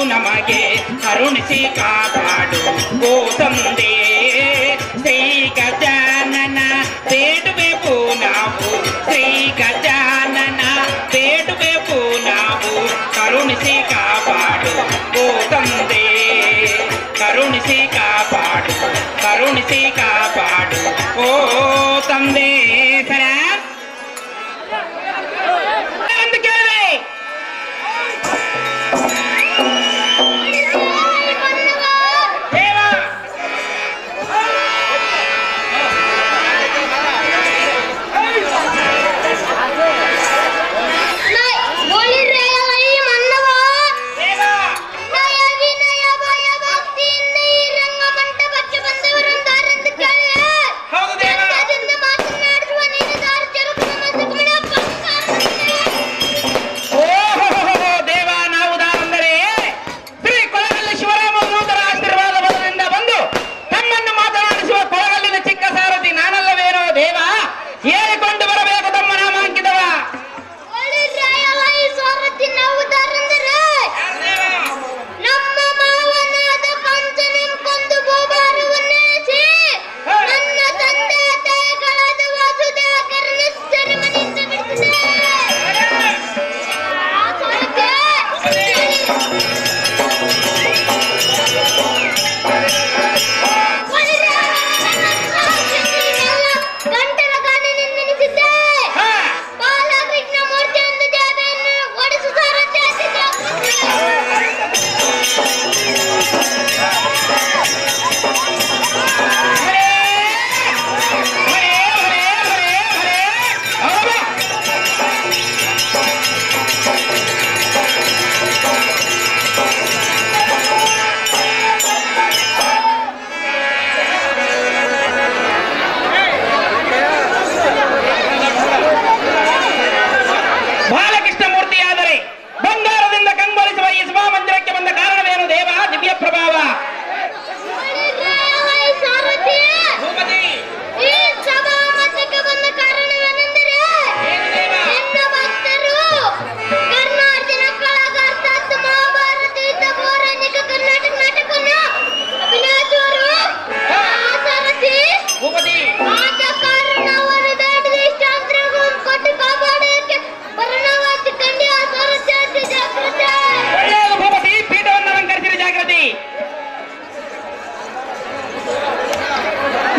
ನಮಗೆ ಕರುಣಿಸಿ ಕಾಪಾಡು ಓ ತಂದೆ. ಶ್ರೀ ಗಜಾನನ ಬೇಡುವೆವು ನಾವು, ಶ್ರೀ ಗಜಾನನ ಬೇಡುವೆವು ನಾವು, ಕರುಣಿಸಿ ಕಾಪಾಡು ಓ ತಂದೆ. ಕರುಣಿಸಿ ಕಾಪಾಡು, ಕರುಣಿಸಿ ಕಾಪಾಡು ಓ ತಂದೆ. ಸರ ಎಂದು ಕೇಳಿದೆ.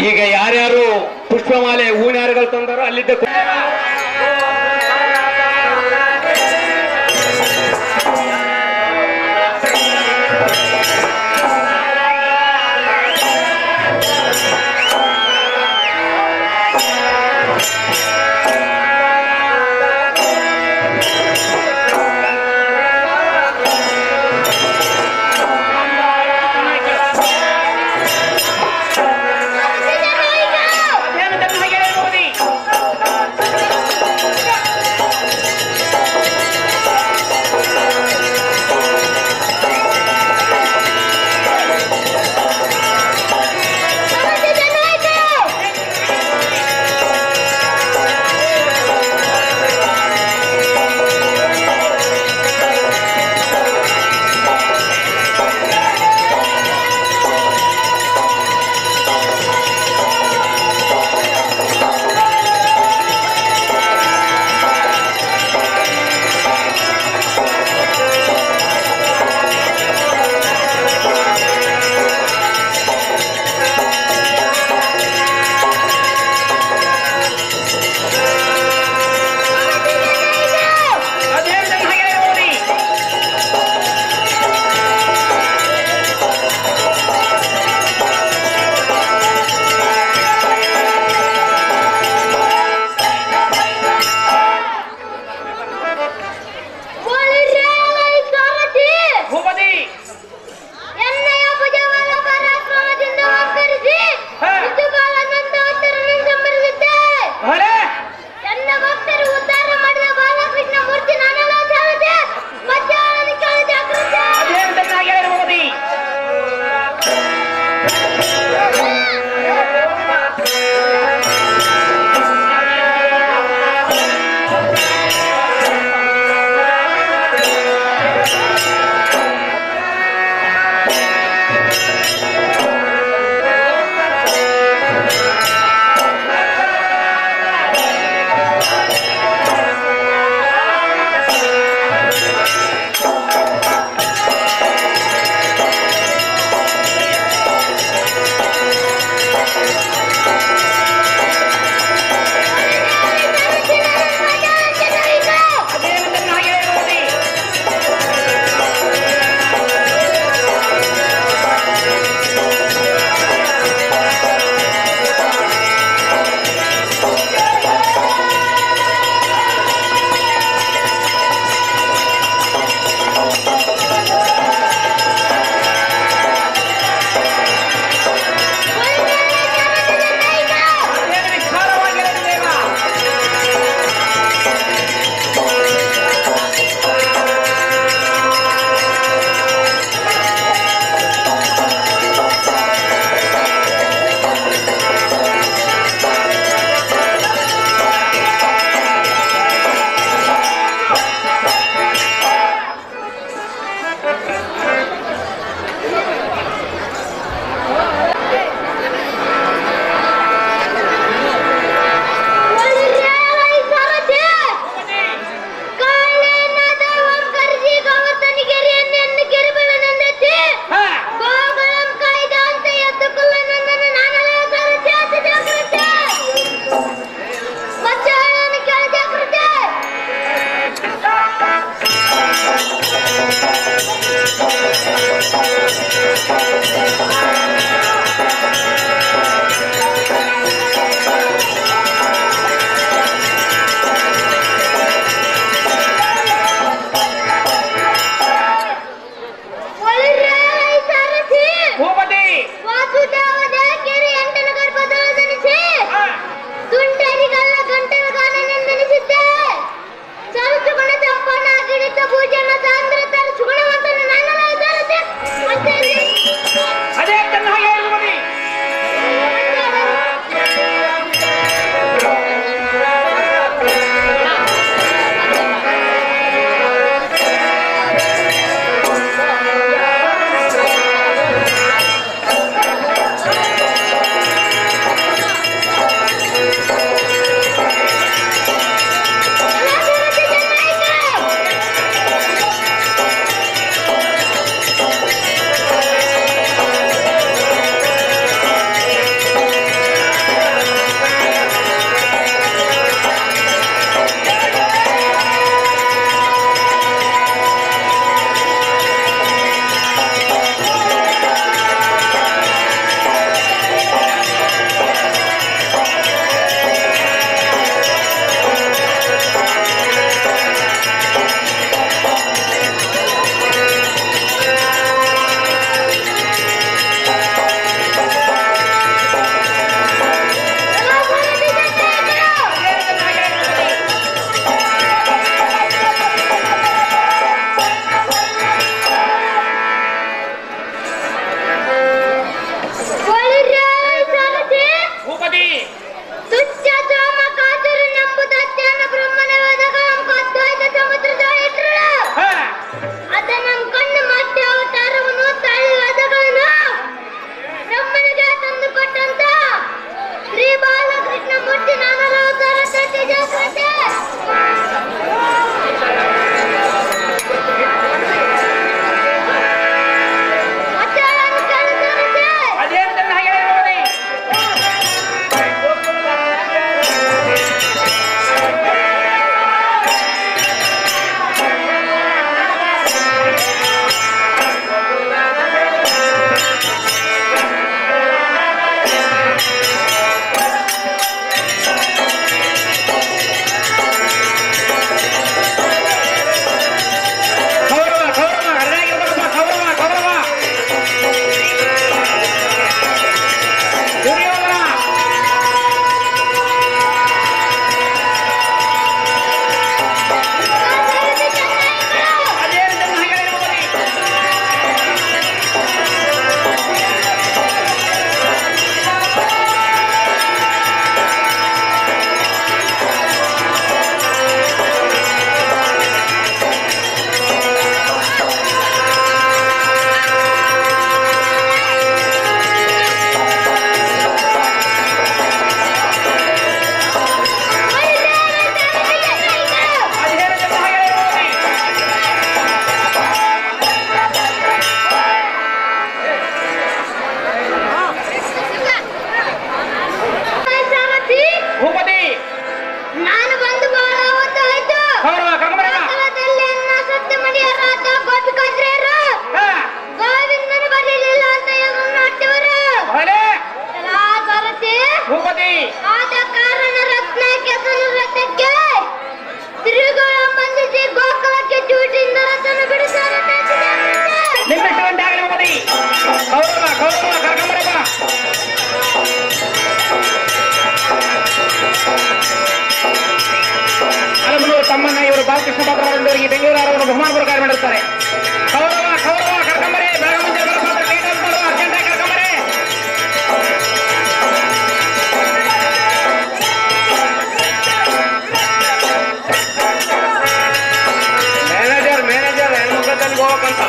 ಈಗ ಯಾರ್ಯಾರು ಪುಷ್ಪಮಾಲೆ ಹೂನಾರುಗಳು ತಂದಾರೋ ಅಲ್ಲಿದ್ದ ತಮ್ಮನ್ನ ಇವರು ಬಾಲಕೃಷ್ಣ ಪಾತ್ರವರೊಂದಿಗೆ ಬೆಂಗಳೂರು ಅವರನ್ನು ಬಹುಮಾನ ಪುರಸ್ಕಾರ ಮಾಡಿರುತ್ತಾರೆ. ಕೌರವ ಕೌರವ ಕರ್ಕೊಂಬರಿ, ಬೆಳಗಾವಿ ಅರ್ಜೆಂಟ್ ಕರ್ಕೊಂಬರಿ. ಮ್ಯಾನೇಜರ್ ಹೆಣ್ಮಕ್ಳ ತನಕ ಹೋಗಕ್ಕಂತ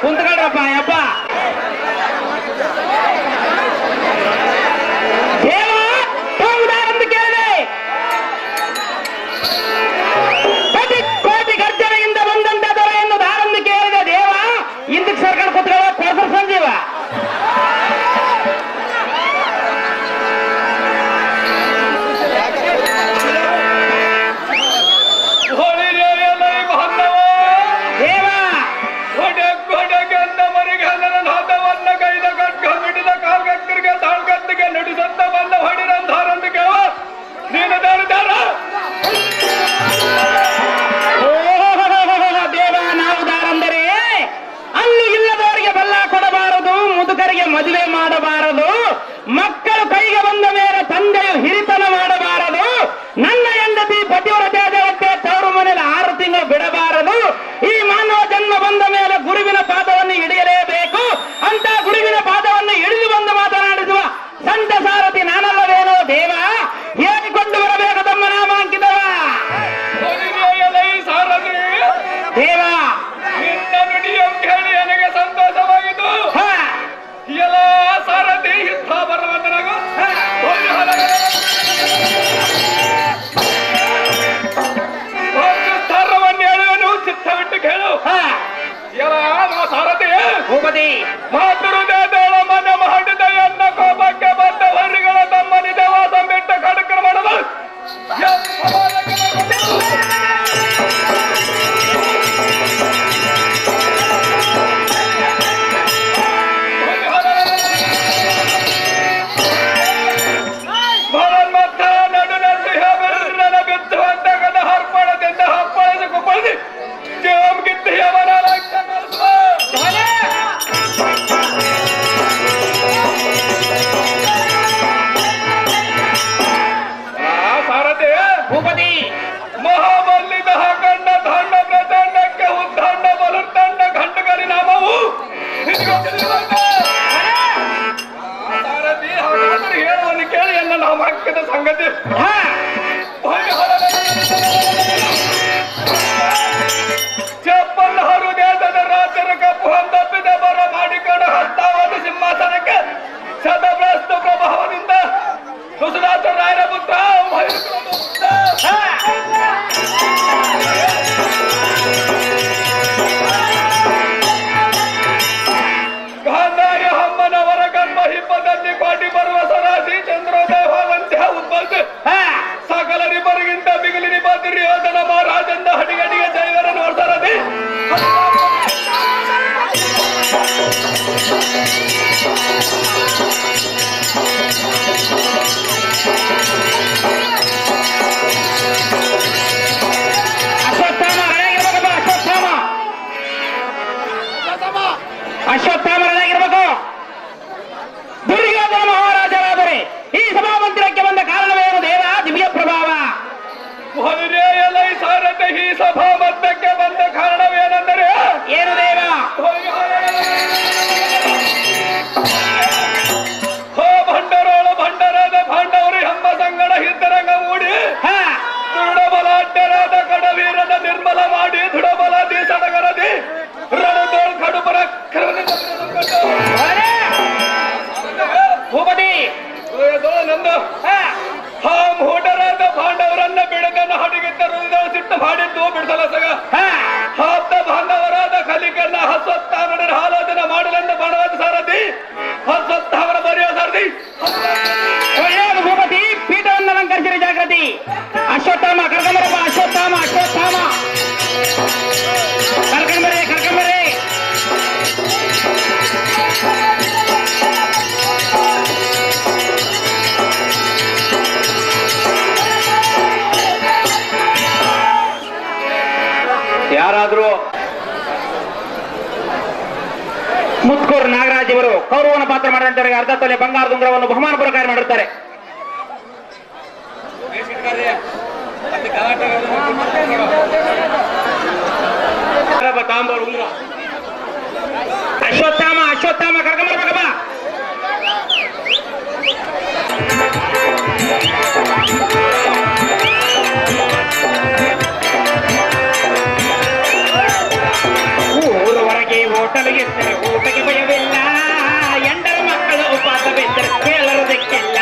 ಕುಂತ್ಕೊಳ್ರಪ್ಪ ಯಪ್ಪ. ದೇವ ಹೋಗುದಾರಂತ ಕೇಳಿದೆ. ಕೋಟಿ ಗರ್ಜನೆಯಿಂದ ಬಂದಂತ ದೊರೆಯನ್ನು ದಾರಂದು ಕೇಳಿದೆ. ದೇವ ಹಿಂದಕ್ಕೆ ಸರ್ಕಾರ ಕುತ್ಕೊಳ್ಳೋ ಕೊಡ್ಸರ್ ಸಂಜೀವ. ಮದುವೆ ಮಾಡಬಾರದು, ಮಕ್ಕಳು ಕೈಗೆ ಬಂದ ಮೇಲೆ ತಂದೆಯು ಹಿರಿತನ ಮಾಡಬಾರದು, ನನ್ನ ಹೆಂಡತಿ ಪತಿವ್ರತೆ ದೇವತೆ ತವರು ಮನೆಯಲ್ಲಿ 6 ತಿಂಗಳು ಬಿಡಬಾರದು, ಈ ಮಾನವ ಜನ್ಮ ಬಂದ ಮೇಲೆ ಗುರುವಿನ ಪಾದವನ್ನು ಹಿಡಿಯಲೇಬೇಕು ಅಂತ ಗುರುವಿನ ಪಾದವನ್ನು ಹಿಡಿದು ಬಂದು ಮಾತನಾಡಿಸುವ ಸಂತ ಸಾರಥಿ ನಾನಲ್ಲವೇನೋ ದೇವ, ಹೇಳಿಕೊಂಡು ಬರಬೇಕು ತಮ್ಮ ನಾಮಾಂಕಿತವ. ದೇವ ಕೇಳಿ ನನಗೆ ಸಂತೋಷವಾಯಿತು. ಎಲ್ಲ ಸಾರಥಿ ಯುದ್ಧ ಬರುವಂತನಾಗು. ಸ್ಥಾನವನ್ನು ಹೇಳುವನು ಚಿತ್ತವಿಟ್ಟು ಕೇಳು. ಎಲ್ಲ ಸಾರಥಿ ಭೂಪತಿ ಮಾತೃದೇವಳ ಮನೆ ಮಾಡಿದ ಎನ್ನ ಕೋಪಕ್ಕೆ ಬಂದ ಹೊರಿಗಳ ತಮ್ಮ ನಿಜವಾದ ಬಿಟ್ಟ ಕಾರ್ಯಕ್ರಮ ಮಾಡಲು ಭೂಪತಿ ಮಹಾಬಲಿದ ಕಂಡ ದಂಡ ಪ್ರಚಂಡಕ್ಕೆ ಉದ್ದಂಡ ಬಲುತ್ತಂಡ ಖಂಡಗರಿ ನಾಮವು ಸಾರಥಿ ಹೇಳುವನ್ನು ಕೇಳಿ ಎಲ್ಲ ನಾವು ಹಾಕಿದ ಸಂಗತಿ. ಚಪ್ಪಲ್ ಹರು ದೇಶದ ರಾಜರ ಕಪ್ಪು ತಪ್ಪಿದ ಬರ ಮಾಡಿಕೊಂಡು ಹತ್ತಾವಾದ ಸಿಂಹಾಸನಕ್ಕೆ ಶತಭ್ರಷ್ಟ ಪ್ರಭಾವದಿಂದ ಸುಸುದಾತ ರಾಯರ ಪುತ್ರ ಗಾಂಧಾರ ಹಮ್ಮನವರ ಗರ್ಭ ಹಿಪ್ಪದಲ್ಲಿ ಕೋಟಿ ಬರುವ ಸರಾಸಿ ಚಂದ್ರೋದಯವಾದಂತಹ ಉದ್ಭವಿಸಿ ಸಕಲರಿಬ್ಬರಿಗಿಂತ ಬಿಗಿಲಿನಿ ಬದ್ರಿ ಯೋಧನ ಮಹಾರಾಜಂದ ಹಡಿಗಡಿಗೆ ಜೈವರ ನೋಡ್ತಾರದಿ. ಅಶ್ವತ್ಥಾಮರಾಗಿರ್ಬೇಕು. ದುರ್ಯೋಧನ ಮಹಾರಾಜರಾದರೆ ಈ ಸಭಾಮಂದಿರಕ್ಕೆ ಬಂದ ಕಾರಣವೇನು ದೇವ? ದಿವ್ಯ ಪ್ರಭಾವ. ಸಾರಥಿ ಈ ಸಭಾ ಮಧ್ಯಕ್ಕೆ ಬಂದ ಕಾರಣವೇನೆಂದರೆ ಏನು ದೇವ? ಭಂಡರೋಳು ಭಂಡರಾದ ಪಾಂಡವರು ಎಂಬ ಸಂಗಡ ಹಿದ್ದರಂಗ ಮೂಡಿ ದೃಢಬಲಾಢ್ಯರಾದ ಕಡವೀರದ ನಿರ್ಮಲ ಮಾಡಿ ದೃಢಬಲಾದಿ ಸಡಗರದಿ ರಣದೋಳ್ ಕಡುಬರ ಭೂಪತಿ ನಂದು ಮೂಢರಾದ ಪಾಂಡವರನ್ನ ಬಿಡದನ್ನ ಹಡಿಗಿದ್ದರು ಸಿಟ್ಟು ಮಾಡಿದ್ದು ಬಿಡದಲ್ಲ ಸಗ ಆಪ್ತ ಬಾಂಧವರಾದ ಕಲಿಕರನ್ನ ಹಸ್ವತ್ಥಾಮರ ಆಲೋಚನೆ ಮಾಡಲೆಂದು ಬಣವಾದ ಸಾರಥಿ ಹಸ್ವತ್ಥಾಮರ ಬರೆಯೋ ಸಾರಥಿ ಒಳ್ಳೆಯದು ಭೂಪತಿ. ಪೀಠವನ್ನು ಅಲಂಕರಿಸಿದ ಜಾಗೃತಿ. ಅಶ್ವತ್ಥಾಮ ಕರ್ಕೊಂಬರಪ್ಪ. ಅಶ್ವತ್ಥಾಮ ಅಶ್ವತ್ಥಾಮ ಕರ್ಕೊಂಬರೇ ಕರ್ಕೊಂಬರೇ. ಯಾರಾದ್ರೂ ಮುತ್ಕೂರು ನಾಗರಾಜ್ ಇವರು ಕೌರವನ ಪಾತ್ರ ಮಾಡಿದಂತವರಿಗೆ ಅರ್ಧ ತೊಲೆ ಬಂಗಾರದ ಉಂಗುರವನ್ನು ಬಹುಮಾನ ಪುರಸ್ಕಾರ ಮಾಡಿರುತ್ತಾರೆ. ಅಶ್ವತ್ಥಾಮ ಅಶ್ವತ್ಥಾಮ ಕರ್ಕೊಂಬರ್ಬೇಕಪ್ಪ. ಊರವರೆಗೆ ಓಟ ಮಲಗಿದ್ದರೆ ಊಟಕ್ಕೆ ಭಯವಿಲ್ಲ, ಎಂಡರ ಮಕ್ಕಳು ಉಪವಾಸ ಬಿದ್ದರೆ ಕೇಳರುವುದಕ್ಕಿಲ್ಲ.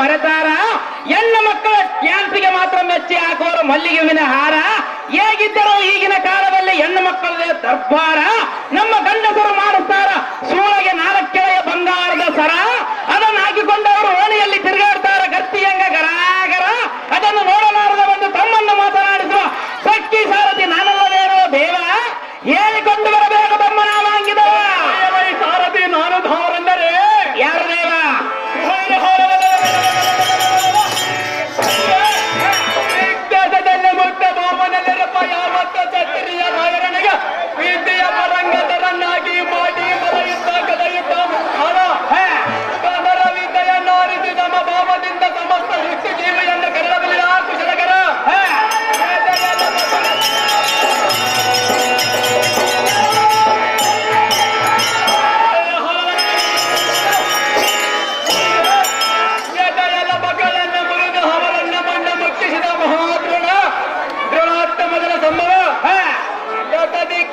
ಮರೆತಾರ. ಹೆಣ್ಣು ಮಕ್ಕಳ ಡ್ಯಾನ್ಸ್ಗೆ ಮಾತ್ರ ಮೆಚ್ಚಿ ಹಾಕುವರು ಮಲ್ಲಿಗೆ ಹೂವಿನ ಹಾರ. ಹೇಗಿದ್ದರೂ ಈಗಿನ ಕಾಲದಲ್ಲಿ ಹೆಣ್ಣು ಮಕ್ಕಳದೇ ದರ್ಬಾರ. ನಮ್ಮ ಗಂಡಸರು ಮಾಡುತ್ತಾರ ಸೂಳೆಗೆ 4 ಕೆಳೆಯ ಬಂಗಾರದ ಸರ. ಅದನ್ನು ಹಾಕಿಕೊಂಡವರು ಓಣಿಯಲ್ಲಿ ತಿರುಗಾಡ್ತಾರ ಗರ್ತಿಯಂಗ ಗರಾಗರ. ಅದನ್ನು ನೋಡಲಾರದ ಒಂದು ತಮ್ಮನ್ನು ಮಾತನಾಡಿಸುವ ಸಕ್ಕಿ ಸಾರಥಿ ನಾನಲ್ಲದೇನೋ ದೇವ. ಹೇಳಿಕೊಂಡು ಬರಬೇಕು ತಮ್ಮ ನಾಮಾಂಗಿದವ ಸಾರಥಿ ನಾನು ಧಾವರೆಂದರೆ ಯಾರು ದೇವ? ಮುಕ್ತ ಭಾವನಲ್ಲಿರಪ್ಪ ಯಾವತ್ತ ಚತ್ತಿರಿಯ ರಾಯರನಿಗೆ ವಿದ್ಯೆಯ ಪರಂಗತರನ್ನಾಗಿ ಮಾಡಿ ಬರೆಯುತ್ತ ಕದಯುತ್ತ ಕದರ ವಿದ್ಯೆಯ ನಾರಿಸಿ ನಮ್ಮ ಭಾವದಿಂದ ಸಮಸ್ತ ಸೃಷ್ಟಿ ಜೀವಿಯನ್ನು ಕರೆಯಬಲ್ಲ ಕುಶಲಕರ.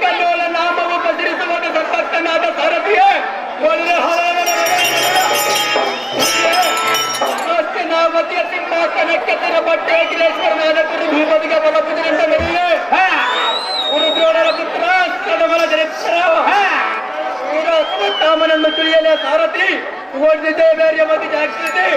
ಕಲ್ಲೋಲ ನಾಮವು ಬದರಿಸುವುದು ಸಂಪತ್ತನಾದ ಸಾರಥಿಯೇ ನಾವತಿಯ ಸಿಂಹಾಸನಕ್ಕೆ ತನ್ನ ಬಟ್ಟೆ ಅಖಿಲೇಶ್ವರನಾದ ಭೂಪದಿಗೆ ಬಲಪುದರಿಂದ ನಡೆಯೇ ಗುರುದ್ರೋಣರ ಪುತ್ರ ಕದಮಲ ಚರಿತ್ರ ಅಶ್ವತ್ಥಾಮನನ್ನು ತುಳಿಯಲೇ ಸಾರಥಿ ಓಡಿದೆ ಬೇರೆ ಮತಿ ಜಾಗೃತಿ.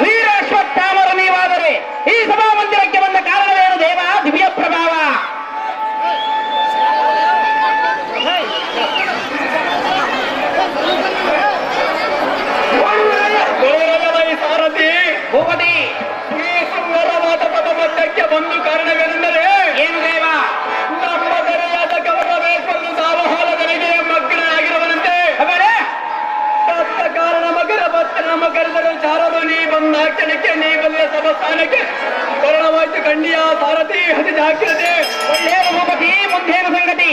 ವೀರಾಶ್ವತ್ಥಾಮರು ನೀವಾದರೆ ಈ ಸಭಾಮಂದಿರಕ್ಕೆ ಬಂದ ಕಾರಣವೇನು ದೇವ? ದಿವ್ಯ ಪ್ರಭಾವ. ಸಾರಥಿ ಭೂಪತಿ ಈ ಸುಂದರವಾದ ಪದಮಧ್ಯಕ್ಕೆ ಒಂದು ಕಾರಣವೇನೆಂದರೆ ಏನು ದೇವ? ನಮ್ಮ ದರೆಯಾದ ಸ್ಥಾನಕ್ಕೆ ಕಾರಣವಾಯ್ತು ಕಂಡಿಯ ಸಾರಥಿ ಅತಿ ಜಾಗ್ರತೆ. ಒಳ್ಳೆಯ ಭೂಪತಿ, ಮುಂದೇನು ಸಂಗತಿ?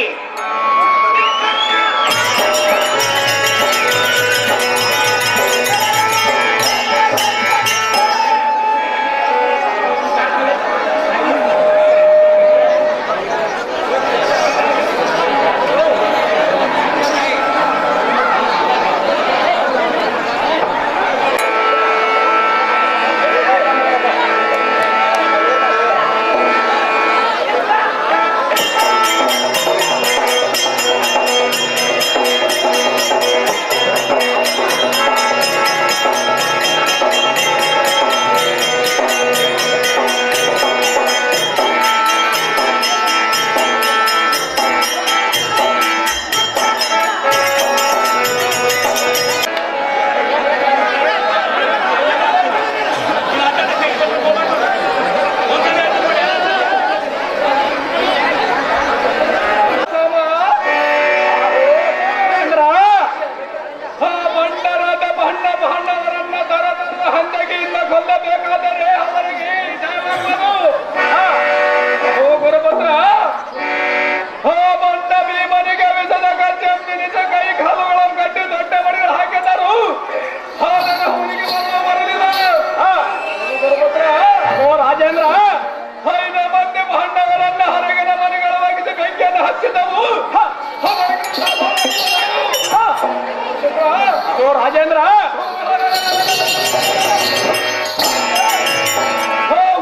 ರಾಜೇಂದ್ರ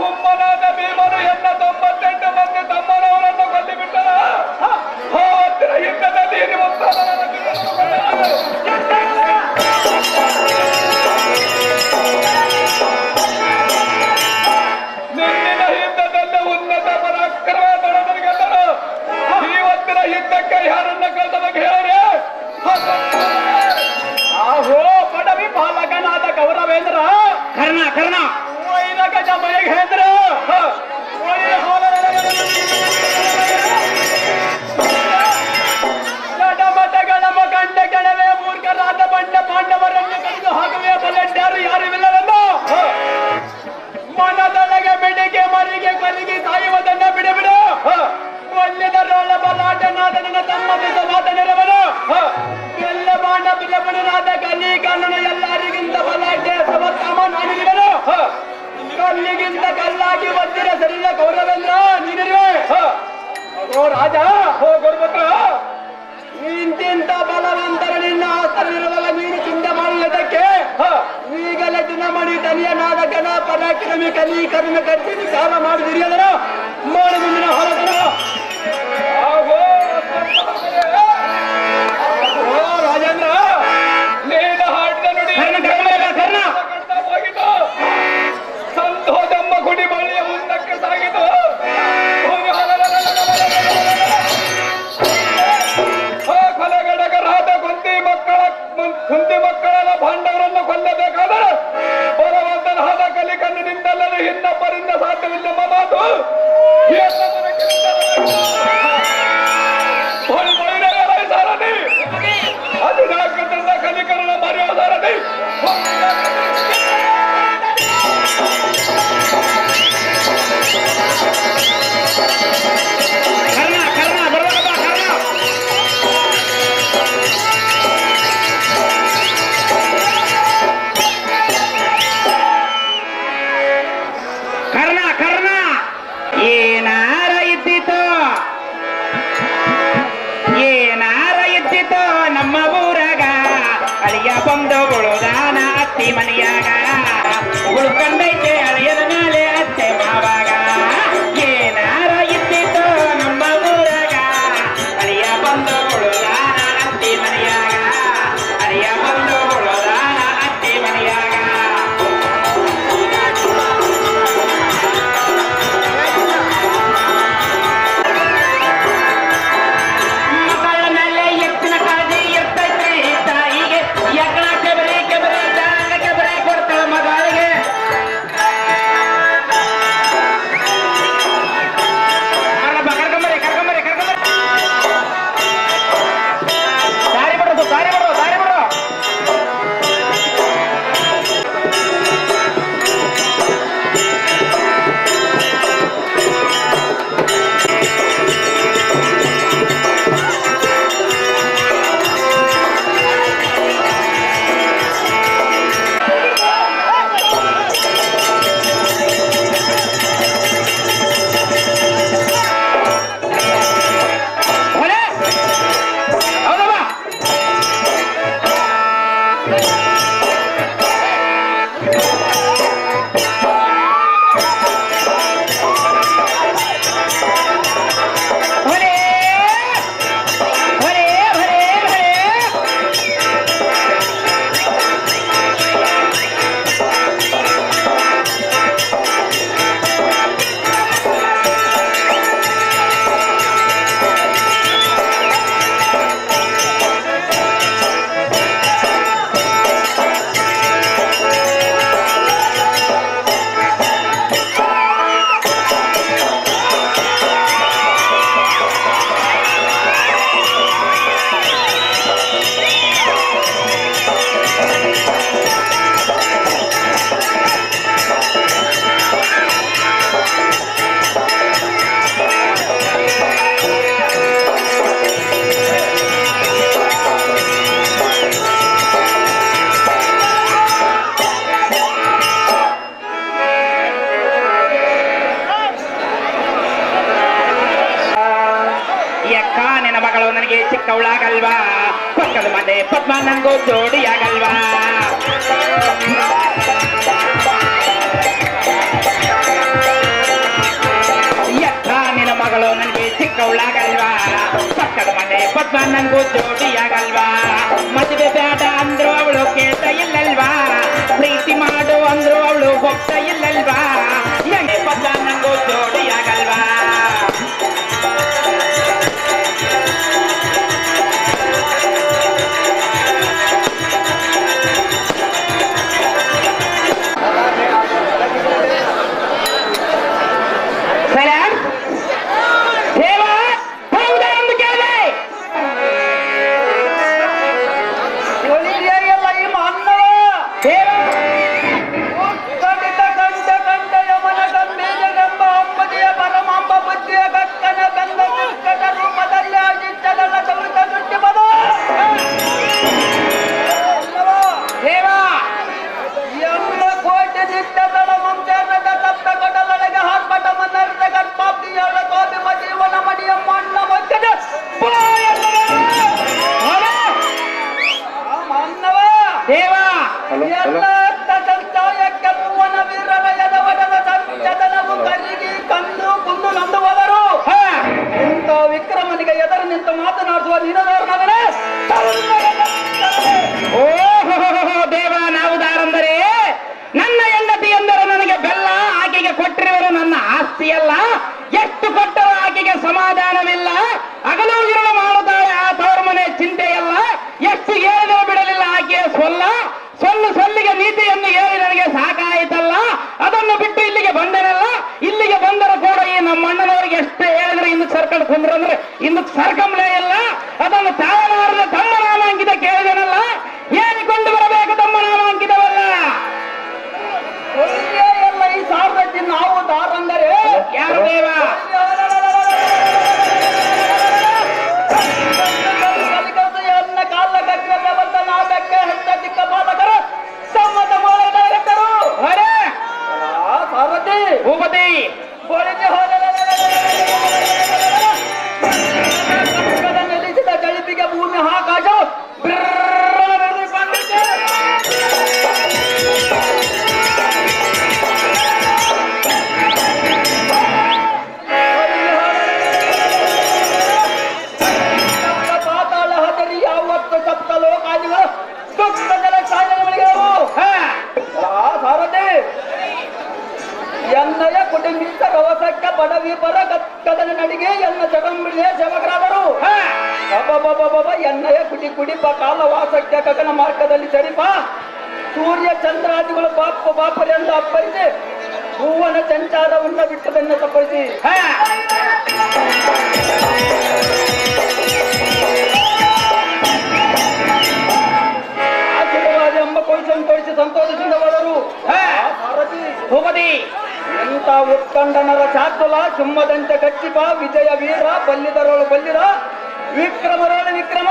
ಹುಮ್ಮನಾದ ಭೀಮನು ಎನ್ನ 98 ಮಂದಿ ತಮ್ಮನವರನ್ನು ಕೊಲ್ಲಿಬಿಟ್ಟನ. ಹತ್ತಿರ ಯುದ್ಧದಲ್ಲಿ ನಿನ್ನಿನ ಯುದ್ಧದಲ್ಲಿ ಉನ್ನತ ಪರಾಕ್ರಮ ದೊಡದರಿಗೆಲ್ಲರು ಇವತ್ತಿನ ಯುದ್ಧಕ್ಕೆ ಯಾರನ್ನ ಕಳೆದ ಬಗ್ಗೆ ಹೇಳಿ. ಆಹೋ ಪಡವಿ ಪಾಲಕನಾದ ಗೌರವೇಂದ್ರ ಕರ್ಣ ಗಜ ಮಹೇಂದ್ರ ಮಠಗಳ ಕಂಡ ಗಣವೇ ಮೂರ್ಖರಾದ ಬಂಡ ಪಾಂಡವರನ್ನು ಕಳೆದು ಹಾಕುವೆ ಬಲ್ಲಡ್ಡಾರು ಯಾರಿಲ್ಲವೆಂದು ಮನದೊಳಗೆ ಮಿಡಿಗೆ ಮರಿಗೆ ಕಲಿಗೆ ಸಾಯುವುದನ್ನ ಬಿಡಬಿಡು. ಒಳ್ಳೆದರೋಳ ಬಲಾಟನಾದ ನನ್ನ ತಮ್ಮ ಮಾತನಿರವನು ಎಲ್ಲ ಬಾಂಡ ಬಿಲ್ಲಬಣನಾದ ಕಲಿ ಕಣ್ಣನ ಎಲ್ಲರಿಗಿಂತ ಬಲಾಟೆ ಸಮತಮ ನಾನಿರುವನು. ಕಲ್ಲಿಗಿಂತ ಕಲ್ಲಾಗಿ ಬಂದಿರ ಸರಿಯ ಗೌರವೇಂದ್ರ ನೀನಿರುವೆ. ಓ ರಾಜ, ಓ ಗುರುಪುತ್ರ, ಇಂತಿಂತ ಬಲವಂತರ ನಿನ್ನ ಆಸ್ತರವಿರುವಾಗ ನೀನು ಚಿಂತೆ ಮಾಡುವುದಕ್ಕೆ ಈಗಲೇ ದಿನಮಣಿ ತನಿಯನಾದ ಗಣ ಪರಾಕ್ರಮಿ ಕಲಿ ಕರ್ಮ ಕರ್ತೀನಿ ಕಾಲ ಮಾಡಿದಿರಿ ಅದರ ಮಾಡಿ ಮುಂದಿನ ಹೊರತನ. ರಾಜೇಂದ್ರ ನೀನು ಹಾಡಿದ ನುಡಿ ಹೋಗಿತು. ಸಂತೋಷಮ್ಮ ಗುಡಿ ಬಳಿಯ ಮುಂದಕ್ಕೆ ಸಾಗಿತು. ಕೊಲೆಗಡಗರಾದ ಕುಂತಿ ಮಕ್ಕಳ ಭಾಂಡವರನ್ನು ಕೊಲ್ಲಬೇಕಾದರೆ ಬಲವಂತನಾದ ಕಲಿ ಕಣ್ಣಿನಿಂದಲ್ಲದೆ ಇನ್ನೊಬ್ಬರಿಂದ ಸಾಧ್ಯವಿಲ್ಲಮ್ಮ ಮಾತು. ಸಾರಥಿ ಅಧಿನಾಯಕರಿಂದ ಕಲಿಕರಣ ಮರೆಯುವ ಸಾರಥಿ. ಕರ್ಣ ಏನಾರ ಇದ್ದಿತು ನಮ್ಮ ಊರಾಗ ಅಳಿಯ ಬಂದು ಉಳುದಾನ ಅತ್ತಿ ಮನೆಯಾಗ ಉಳ್ಕೊಂಡೈತೆ ಅಳಿಯದ ಮೇಲೆ ಅತ್ತೆ ಮಾವಾಗ. ಏನಾರ ಇದ್ದಿತು ನಮ್ಮ ಊರಾಗ ಅಳಿಯ ಬಂದು ಉಳುದಾನ ಅತ್ತಿ ಮನೆಯಾಗ ಅಳಿಯ ಬಂದು ಉಳುದಾನ ಅತ್ತಿ ಮನೆಯಾಗ. ನನಗೆ ಚಿಕ್ಕವಳಾಗಲ್ವಾ, ಪಕ್ಕದ ಮನೆ ಪದ್ಮ ನನಗೂ ಜೋಡಿಯಾಗಲ್ವಾ. ಎಕ್ಕ ನಿನ್ನ ಮಗಳು ನನಗೆ ಚಿಕ್ಕವಳಾಗಲ್ವಾ, ಪಕ್ಕದ ಮನೆ ಪದ್ಮ ನನಗೂ ಜೋಡಿಯಾಗಲ್ವಾ. ಮದುವೆ ಬೇಡ ಅಂದ್ರು ಅವಳು ಕೇಳ್ತಾ ಇಲ್ಲಲ್ವಾ, ಪ್ರೀತಿ ಮಾಡು ಅಂದ್ರು ಅವಳು ಹೋಗ್ತಾ ಇಲ್ಲಲ್ವಾ. ಹೆಂಗೆ ಪದ್ಮ ನನಗೂ ಜೋಡಿಯಾಗಲ್ವಾ. ವಿಕ್ರಮನಿಗೆ ಎದುರು ನಿಂತು ಮಾತನಾಡುವ ನೀನದವರೇ ದೇವ. ನಾವುದಾರಂದರೆ ನನ್ನ ಹೆಂಡತಿ ಎಂದರೆ ನನಗೆ ಬೆಲ್ಲ, ಆಕೆಗೆ ಕೊಟ್ಟಿರುವರು ನನ್ನ ಆಸ್ತಿಯಲ್ಲ. ಎಷ್ಟು ಕೊಟ್ಟರೂ ಆಕೆಗೆ ಸಮಾಧಾನವಿಲ್ಲ. ಹಗಲು ಇರುಳು ಮಾಡುತ್ತಾಳೆ ಆ ತವರ ಮನೆ ಚಿಂತೆಯಲ್ಲ. ಎಷ್ಟು ಹೇಳಿದರೂ ಬಿಡಲಿಲ್ಲ ಆಕೆಯ ಸೊಲ್ಲಿಗೆ ನೀತಿಯನ್ನು ಹೇಳಿ ನನಗೆ ಸಾಕಾಯಿತಲ್ಲ. ಅದನ್ನು ಬಿಟ್ಟು ಇಲ್ಲಿಗೆ ಬಂದನಲ್ಲ. ಇಲ್ಲಿಗೆ ಬಂದರೂ ಕೂಡ ಈ ನಮ್ಮ ಅಣ್ಣನವರಿಗೆ ಎಷ್ಟು ಹೇಳಿದ್ರೆ ಹಿಂದಕ್ಕೆ ಸರ್ಕಲ್ ಕುಂದ್ರಂದ್ರೆ ಹಿಂದಕ್ಕೆ ಸರ್ಕಂಬ್ಲೇ ಇಲ್ಲ. ಅದನ್ನು ತಾಳಲಾರದೆ ತಮ್ಮ ನಾಮಾಂಕಿತ ಕೇಳಿದನಲ್ಲ. ಹೇಳಿಕೊಂಡು ಬರಬೇಕು ತಮ್ಮ ನಾಮಾಂಕಿತವಲ್ಲ. ಎಲ್ಲ ಈ ಸಾರ್ವಜನಿಕ ನಾವು ದಾರಂದರೆ ಯಾರು ದೇವ? ಕಾಲ ಗಗ್ಗದ ನಾಗಕ್ಕೆ ಹೆತ್ತ ದಿಕ್ಕ ಬಾಲಕರು ಸಮ್ಮತ ಮಾಡರು ಸಾರಥಿ ಭೂಪತಿ ನಿಲ್ಲಿಸಿದ ಗಳಿಪಿಗೆ ಭೂಮಿ ಆಕಾಶ ಪಾತಾಳ ಹದರಿ ಯಾವತ್ತು ಸಪ್ತ ಲೋಕಾದಿಗಳು ದುಃಖದ ಸಾಧನೆಗಳಿಗೆವು ಸಾರಥಿ ಎನ್ನಯ ಕುಟುಂಬಿತ ರವಸಕ್ಕ ಬಡವಿ ಪರ ಕದನ ನಡಿಗೆ ಎನ್ನ ಜಗಂಬಿಳಿಯ ಜಮಗ್ರಾದರು ಎನ್ನಯ ಕುಡಿ ಕಾಲವಾಸಕ್ಕೆ ಗಗನ ಮಾರ್ಗದಲ್ಲಿ ಸರಿಪ ಸೂರ್ಯ ಚಂದ್ರಾದಿಗಳು ಬಾಪರೆಂದು ಅಪ್ಪರಿಸಿ ಭುವನ ಸಂಚಾರವನ್ನು ಬಿಟ್ಟು ಬೆನ್ನ ತಪ್ಪರಿಸಿ ಆಶೀರ್ವಾದ ಎಂಬ ಕೊಯ್ಸನ್ನು ತೋರಿಸಿ ಸಂತೋಷದಿಂದ ಹೋದರು. ಭೂಪತಿ ಎಂತ ಉತ್ಕಂಡನರ ಚಾತುಲ ಚುಮ್ಮದಂತೆ ಕಚ್ಚಿಪ ವಿಜಯ ವೀರ ಬಲ್ಲಿದರೋಳು ಬಲ್ಲಿದ ವಿಕ್ರಮರೋಳು ವಿಕ್ರಮ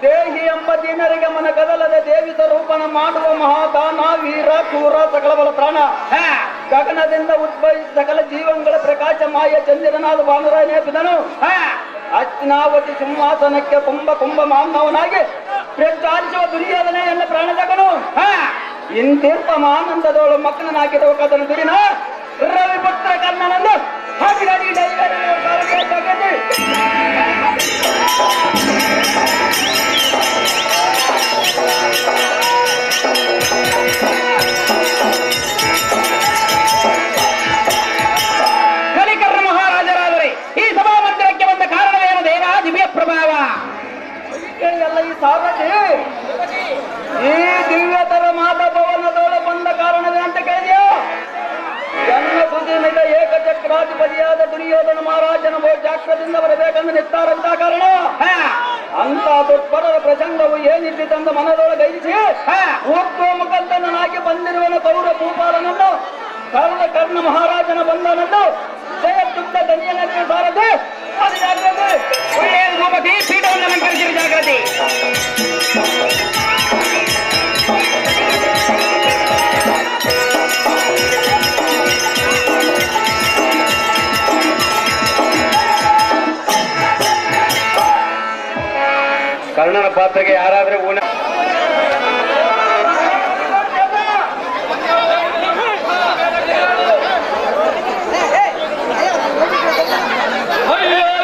ದೇಹಿ ಎಂಬ ದೀನರಿಗೆ ಮನ ಕದಲದ ದೇವಿ ಸ್ವರೂಪನ ಮಾಡುವ ಮಹಾದಾನ ವೀರ ಕ್ರೂರ ಸಕಲ ಬಲ ಪ್ರಾಣ ಗಗನದಿಂದ ಉದ್ಭವಿಸಿ ಸಕಲ ಜೀವಂಗಳ ಪ್ರಕಾಶ ಮಾಯ ಚಂದಿರನಾದ ಭಾನುರಾಯನೇ ಬಿದನು. ಅಚ್ನಾವತಿ ಸಿಂಹಾಸನಕ್ಕೆ ಕುಂಭ ಮಾನವನಾಗಿ ಪ್ರಜ್ವಾಲಿಸುವ ದುರ್ಯೋಧನ ಎನ್ನ ಪ್ರಾಣದಕನು ಹಾ ಇಂತಿರ್ಪ ಆನಂದದೋಳು ಮಕ್ಕಳನ್ನ ಹಾಕಿದ ಕದನ ದುರಿನ ರವಿಪುತ್ರ ಕರ್ಣನನ್ನು ಹಾಕಿದಾಡಿ ಕಲಿಕರ್ಣ ಮಹಾರಾಜರಾದರೆ ಈ ಸಭಾ ಮಂದಿರಕ್ಕೆ ಬಂದ ಕಾರಣವೇನು ದೇವ ದಿವ್ಯ ಪ್ರಭಾವ ಎಲ್ಲ ಈ ಸಾರಥಿ ಈ ದಿವ್ಯತರ ಮಾಧವನದೊಳ ಬಂದ ಕಾರಣವೇ ಅಂತ ಕೇಳಿದ್ಯೋ ಜನ್ಮ ಸುದ್ದಿನಿಂದ ಏಕಚಕ್ರಾಧಿಪತಿಯಾದ ದುರ್ಯೋಧನ ಮಹಾರಾಜನ ಜಾಕ್ರದಿಂದ ಬರಬೇಕೆಂದು ನಿತ್ತಾರಂತ ಕಾರಣ ಅಂತ ದುರ್ಪರರ ಪ್ರಸಂಗವು ಏನಿದ್ದಂತ ಮನದೊಳಗೈಸಿ ಒಬ್ಬ ಮುಖಂಡನಾಗಿ ಬಂದಿರುವನು ಕೌರ ಭೂಪಾಲನನ್ನು ಕರ್ಣ ಮಹಾರಾಜನ ಬಂಧನನ್ನು ಜಯತುಕ್ತ ದನಿಯನಕ್ಕೆ ಸಾರದೆ ಅದು ಜಾಗ್ರತೆ ಒಳ್ಳೆಯ ಭೂಪತಿ ಪೀಠವನ್ನು ಅಲಂಕರಿಸಿದ ಜಾಗೃತಿ ಕರ್ಣನ ಪಾತ್ರಕ್ಕೆ ಯಾರಾದ್ರೆ ಊನ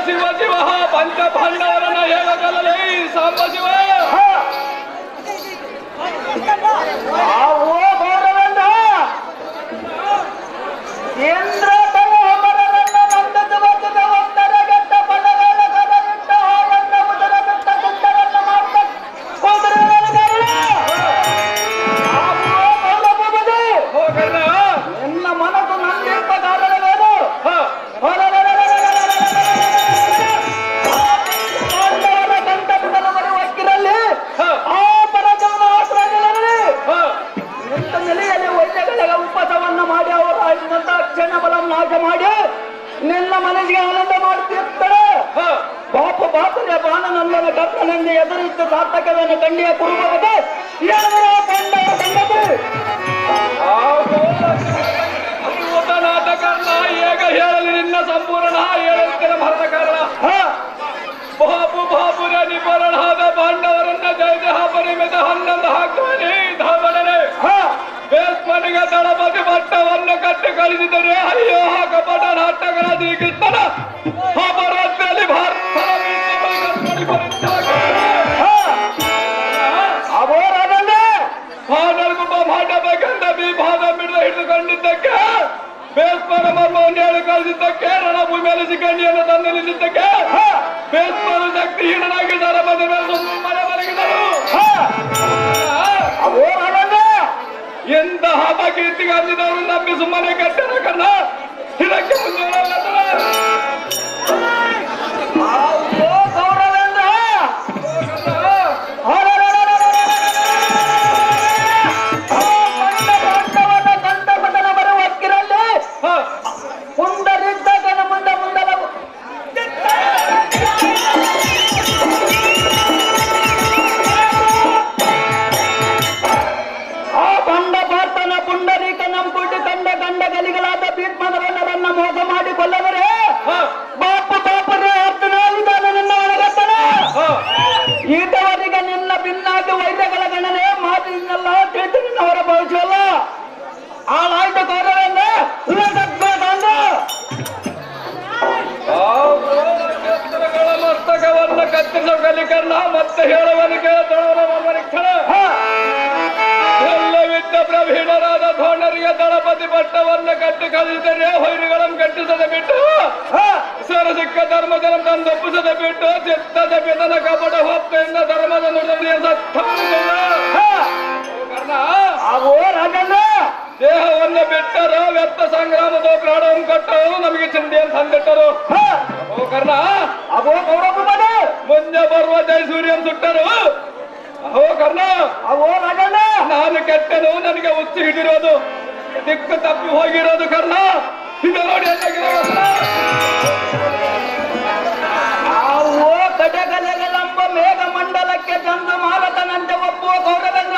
ಶಿವ ಶಿವ ಪಂಚ ಪಾಂಡವರನ್ನ ಹೇಳಗಲೇ ಸಾಂಬ ಶಿವ ಕೇಂದ್ರ ಮಾಡಿ ನಿನ್ನ ಮನಸ್ಸಿಗೆ ಆನಂದ ಮಾಡುತ್ತಿರ್ತಾರೆ ಬಾಪರೇ ಬಾಣನಂದನ ಕರ್ಣನಂದ ಎದುರಿದ್ದು ಸಾರ್ಥಕವನ್ನು ಕಂಡಿಯ ಕುರುಬಗೆ ಈಗ ಹೇಳಲಿ ನಿನ್ನ ಸಂಪೂರ್ಣ ಹೇಳುತ್ತಿನ ಭರತ ಕಾರಣ ಬಾಪುರ ನಿಪರಣಾದ ಪಾಂಡವರನ್ನ ಜಯ ಜಹ ಪರಿಮಿತ ಹನ್ನೊಂದು ಹಾಕ್ತಾನೆ ಧಾವಣನೆ ಬೇಸ್ಮನಿಗೆ ದಳಪತಿ ಪಟ್ಟವನ್ನು ಕಟ್ಟಿ ಕಳಿಸಿದರೆ ಅಯ್ಯೋ ಕಪಟ ನಾಟಕರಾದ ಕೃಷ್ಣನ ಅಪರಾಧದಲ್ಲಿ ಭಾಗಗುಂಬ ಮಾಡಬೇಕಂತ ಭಾಗ ಬಿಡದ ಹಿಡಿದುಕೊಂಡಿದ್ದಕ್ಕೆ ಬೇಸ್ಮನ ಮರ್ಮವನ್ನು ಹೇಳಿ ಕಳಿಸಿದ್ದಕ್ಕೆ ರಣಭೂಮಿಯಲ್ಲಿ ಸಿಕ್ಕಂಡಿಯನ್ನು ತಂದು ನಿಲ್ಲಿದ್ದಕ್ಕೆ ಬೇಸ್ಮನ ಶಕ್ತಿ ಹೀನನಾಗಿ ದಳಪತಿ ಮನೆ ಮಲಗಿದರು ಎಂತಹ ಅಪಕೀರ್ತಿಗೆ ಅಂದಿದವರು ನಂಬಿ ಸುಮ್ಮನೆ ಕಟ್ಟನ ಕರ್ಣ ಇದಕ್ಕೆ ಮುಂದೆ ಕಂಠಪತನ ಬರುವಕ್ಕಿರಲ್ಲಿ ಮುಂದರಿದ್ದಾಗ ಮುಂದೆ ಮುಂದಲ ಪುಂಡರೀಕ ನಂಪುಟ್ಟು ಕಂಡ ಗಲಿಗಳಾದ ಭೀಷ್ಮರನ್ನ ಮೋಸ ಮಾಡಿ ಕೊಲ್ಲವರೇ ಬಾಪರೇ ಅರ್ಥನಾಗಿದ್ದಾನೆ ನಿನ್ನ ಒಳಗತ್ತನ ಈತವರಿಗೆ ನಿನ್ನ ಭಿನ್ನಾಗಿ ವೈದ್ಯಗಳ ಗಣನೆ ಮಾತಿನಲ್ಲ ತಿಳಿದು ನಿನ್ನವರ ಭವಿಷ್ಯವಲ್ಲ ಆಳಾಯ್ತು ಕೋರವನ್ನ ಮಸ್ತಕವನ್ನು ಕತ್ತಿಸುವ ಕಲಿಕರ್ಣ ಮತ್ತೆ ಹೇಳುವನಿಗೆ ಎಲ್ಲವಿದ್ದ ಪ್ರವೀಣರಾದ ಧೋಣರಿಗೆ ದಳಪತಿ ಪಟ್ಟವನ್ನು ಕಟ್ಟಿ ಕಲಿಸಿದರೆ ಹೊಯ್ರಿಗಳನ್ನು ಕಟ್ಟಿಸದೆ ಬಿಟ್ಟು ಸರಸಿಕ್ಕ ಧರ್ಮಜನ ತಂದೊಪ್ಪಿಸದೆ ಬಿಟ್ಟು ಚಿತ್ತದ ಪಿತನ ಕಪಟ ಹೊತ್ತೆಯಿಂದ ಧರ್ಮದ ನುಡಿಯ ದೇಹವನ್ನು ಬಿಟ್ಟರು ವ್ಯರ್ಥ ಸಂಗ್ರಾಮದ ಪ್ರಾಣವನ್ನು ಕೊಟ್ಟರು ನಮಗೆ ಚಿಂತೆಯನ್ನು ತಂದಿಟ್ಟರು ಕರ್ಣ ಮುಂದೆ ಬರುವ ಜೈ ಸೂರ್ಯನ್ ಸುಟ್ಟರು ಅಹೋ ಕರ್ಣ ನಾನು ಕೆಟ್ಟನು ನನಗೆ ಹುಚ್ಚು ಹಿಡಿರೋದು ದಿಕ್ಕು ತಪ್ಪಿ ಹೋಗಿರೋದು ಕರ್ಣ ಇದು ನೋಡಿ ಕಡೆಗಲೆಗಲಂಬ ಮೇಘ ಮಂಡಲಕ್ಕೆ ಚಂದು ಮಾಲತನಂತೆ ಒಪ್ಪುವ ಕೌರವೆಲ್ಲ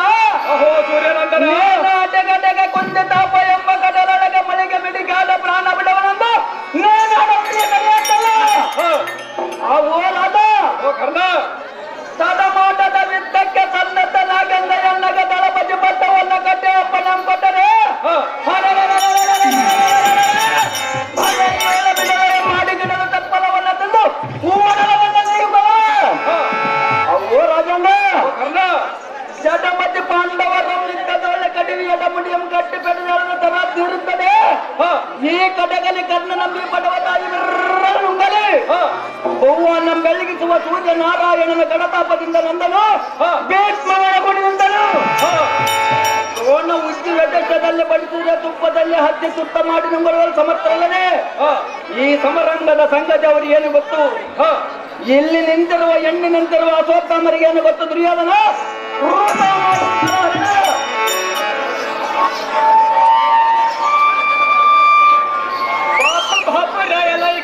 ಅಹೋ ಸೂರ್ಯನಂದನ ಅಡೆಗಡೆಗ ಕೊಂದ ತಾಪ ಎಂಬ ಕಡಲೊಳಗೆ ಮಳೆಗೆ ಬಿಡಿಗಾಲ ಪ್ರಾಣ ಬಿಡವನಂದು ಕರ್ಣ ತಡಮಾಟದ ವಿದ್ದಕ್ಕೆ ಮುಡಿಯಂ ಕಟ್ಟಿ ಬೆಳೆದ ತರ ತಿರುತ್ತದೆ ಈ ಕಡೆಗಲಿ ಕರ್ಣ ನಂಬಿ ಪಡವ ತಾಯಿ ನುಂಗಲಿ ಬಹುವನ್ನು ಬೆಳಗಿಸುವ ಸೂರ್ಯ ನಾರಾಯಣನ ಗಣತಾಪದಿಂದ ನಂದನು ಭೀಷ್ಮನ ಗುಡಿಯಿಂದನು ದ್ರೋಣ ಉಜ್ಜಿ ವೆಟ್ಟದಲ್ಲಿ ಬಡಿಸಿದ ತುಪ್ಪದಲ್ಲಿ ಹತ್ತಿ ಸುತ್ತ ಮಾಡಿ ನುಂಗಲು ಸಮರ್ಥರಲ್ಲದೆ ಈ ಸಮರಂಗದ ಸಂಗತಿ ಏನು ಗೊತ್ತು ಇಲ್ಲಿ ನಿಂತಿರುವ ನಿಂತಿರುವ ಅಶ್ವತ್ಥಾಮರಿಗೆ ಏನು ಗೊತ್ತು ದುರ್ಯೋಧನ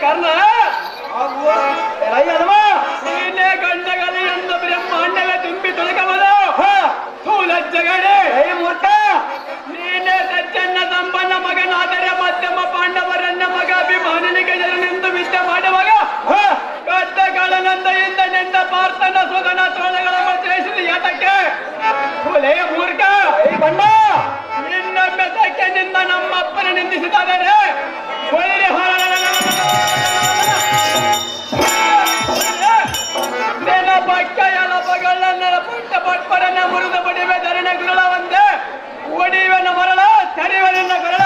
ಕರ್ಣ ನೀನೇ ಗಂಡಗಲಿ ಎಂದು ಬ್ರಹ್ಮಾಂಡವೇ ತುಂಬಿ ತೊಳಕವನು ಲಜ್ಜಗಡೆ ಮೂರ್ಖ ನೀನೇ ಸಜ್ಜನ್ನ ಸಂಪನ್ನ ಮಗನಾದರೆ ಮಧ್ಯಮ ಪಾಂಡವರನ್ನ ಮಗ ಅಭಿಮಾನಿನಿಗೆ ಜನನೆಂದು ವಿದ್ಯೆ ಮಾಡುವಾಗ ಕಟ್ಟಗಳನಂದೆಯಿಂದ ನೆಂದ ಪಾರ್ಥನ ಸುಗನ ತೋಳಗಳ ಜಯಿಸಿದ ಯಾತಕ್ಕೆ ಮೂರ್ಖ ಬಣ್ಣ ನಿನ್ನೊಮ್ಮೆ ಸಖ್ಯದಿಂದ ನಮ್ಮಪ್ಪನ ನಿಂದಿಸಿದಾದರೆ ಪಕ್ಕ ಎಲಪಗಳನ್ನ ಪಟ್ಟ ಪಟ್ಪರನ್ನ ಮುರಿದು ಬಡಿವೆ ಧರಣ ಗುರುಳ ಒಂದೇ ಒಡಿವೆನ ಮರಳ ತರಿವನಿಂದ ಗುರುಳ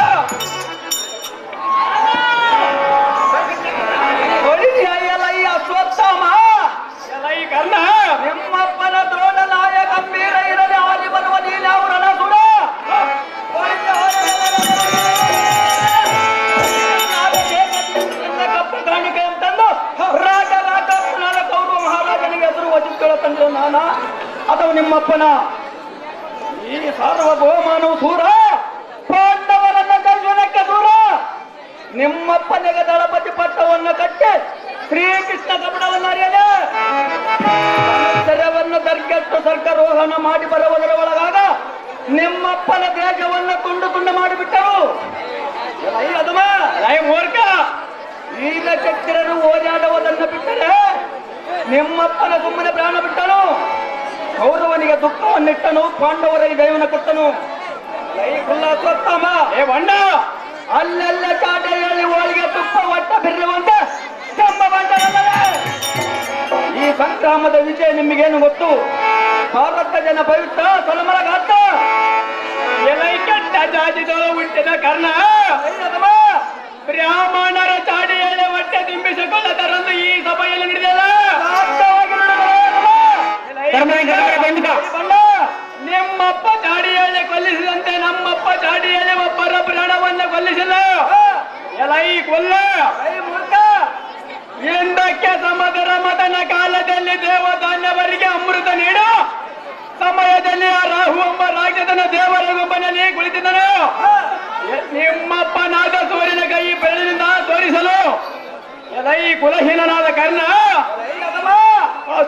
ಒಡಿದೆಯ ಅಶ್ವತ್ಥಾಮ ಎಲೈ ಕರ್ಣ ನಿಮ್ಮಪ್ಪನ ದ್ರೋಣ ನಾಯ ಗಂಭೀರ ಇರದೆ ಆಲಿ ಬರುವ ನೀನು ಅವರನ್ನ ಸುಡ ಕಪ್ಪ ಕಾಣಿಕೆ ಅಂತಂದು ರಾಜ ರಾಜಪುನಾದ ಕೌರವ ಮಹಾರಾಜನಿಗೆ ಎದುರು ವಚಿಸ್ಕೊಳ್ಳ ತಂದ್ರು ನಾನ ಅಥವಾ ನಿಮ್ಮಪ್ಪನ ಈ ಸಾರ್ವಭೌಮನು ಸೂರ ಪಾಂಡವರನ್ನ ದರ್ಶನಕ್ಕೆ ದೂರ ನಿಮ್ಮಪ್ಪನಿಗೆ ದಳಪತಿ ಪಟ್ಟವನ್ನು ಕಟ್ಟಿ ಶ್ರೀಕೃಷ್ಣ ಕಪಟವನ್ನು ಅರಿಯದೆ ಸರವನ್ನು ದರ್ಗೆಟ್ಟು ಸರ್ಕಾರೋಹಣ ಮಾಡಿ ಬರುವುದರ ಒಳಗಾಗ ನಿಮ್ಮಪ್ಪನ ದೇಶವನ್ನು ತುಂಡು ತುಂಡು ಮಾಡಿಬಿಟ್ಟರು ಮೂರ್ಖ ವೀರ ಚಕ್ರರು ಓಡಾಡುವುದನ್ನು ಬಿಟ್ಟರೆ ನಿಮ್ಮಪ್ಪನ ಸುಮ್ಮನೆ ಪ್ರಾಣ ಬಿಟ್ಟನು ಕೌರವನಿಗೆ ದುಃಖವನ್ನಿಟ್ಟನು ಪಾಂಡವರಿಗೆ ದೈವನ ಕೊಟ್ಟನು ಏ ಬಣ್ಣ ಅಲ್ಲೆಲ್ಲ ಚಾಟ ಹೇಳಿ ಹೋಳಿಗೆ ತುಪ್ಪ ಒಟ್ಟ ಬಿರುವಂತೆ ಈ ಸಂಗ್ರಾಮದ ವಿಷಯ ನಿಮಗೇನು ಗೊತ್ತು ಭಾರತ ಜನ ಪವಿತ್ರ ಸಲಮಲಗಾತ ಎಲೈ ಕೆಟ್ಟ ಜಾತಿದೊಳ ಹುಟ್ಟಿದ ಕರ್ಣ ಬ್ರಾಹ್ಮಣರ ಚಾಡಿ ಹೇಳಿ ಹೊಟ್ಟೆ ತುಂಬಿಸಿಕೊಳ್ಳದರಂದು ಈ ಸಭೆಯಲ್ಲಿ ನಡೆದಲ್ಲ ನಿಮ್ಮಪ್ಪ ಚಾಡಿ ಹೇಳಿ ಕೊಲ್ಲಿಸಿದಂತೆ ನಮ್ಮಪ್ಪ ಚಾಡಿ ಹೇಳಿ ಒಬ್ಬರ ಪ್ರಾಣವನ್ನು ಕೊಲ್ಲಿಸಿಲ್ಲ ಎಲೈ ಕೊಲ್ಲ ಎಂದಕ್ಕೆ ಸಮದರ ಮತನ ಕಾಲದಲ್ಲಿ ದೇವಧಾನ್ಯವರಿಗೆ ಅಮೃತ ನೀಡು ಸಮಯದಲ್ಲಿ ಆ ರಾಹು ಎಂಬ ರಾಜ್ಯದನ ದೇವರ ಗುಂಪನಲ್ಲಿ ಕುಳಿತಿದ್ದನು ನಿಮ್ಮಪ್ಪ ನಾದ ಸೂರ್ಯನ ಕೈ ಬೆಳಲಿನಿಂದ ತೋರಿಸಲು ಎಲೈ ಕುಲಹೀನನಾದ ಕರ್ಣ